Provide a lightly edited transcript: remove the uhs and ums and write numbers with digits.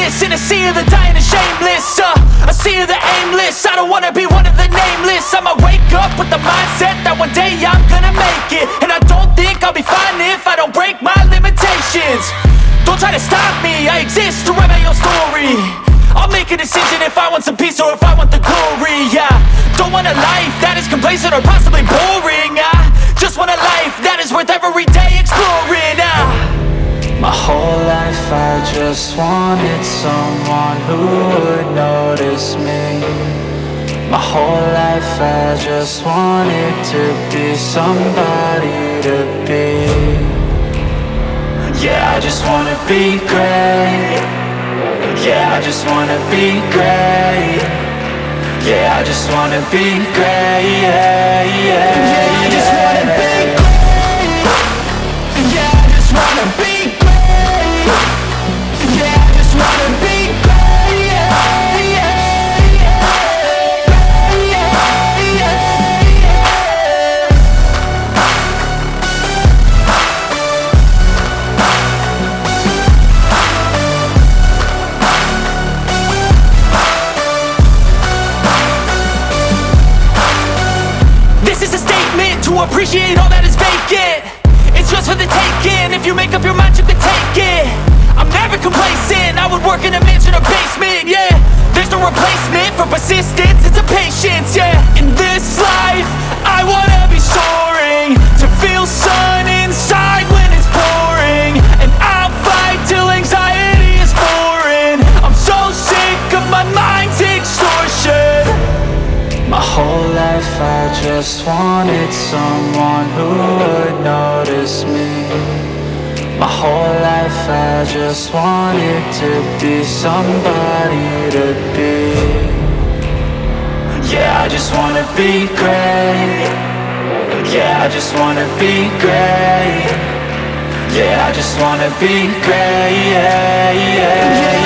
nameless in a sea of the dying and shameless. A sea of the aimless. I don't wanna be one of the nameless. I'ma wake up with the mindset that one day I'm gonna make it. And I don't think I'll be fine if I don't break my limitations. Don't try to stop me, I exist to write my own story. I'll make a decision if I want some peace or if I want the glory. Yeah, don't want a life that is complacent or possibly boring. I just want a life that is worth every day exploring. My whole life I just wanted someone who would notice me. My whole life I just wanted to be somebody to be. Yeah, I just wanna be great. Yeah, I just wanna be great. Yeah, I just wanna be great. Yeah, I just wanna be great. Yeah, I just wanna be great. Yeah, I just wanna be great. To appreciate all that is vacant, it's just for the taking. If you make up your mind, you can take it. I'm never complacent, I would work in a mansion or basement. Yeah, there's no replacement for persistence, it's a patience. Yeah, in this life, I wanna be soaring, to feel sun inside when it's pouring. And I'll fight till anxiety is foreign. I'm so sick of my mind's extortion. My whole life I just wanted someone who would notice me. My whole life I just wanted to be somebody to be. Yeah, I just wanna be great. Yeah, I just wanna be great. Yeah, I just wanna be great. Yeah,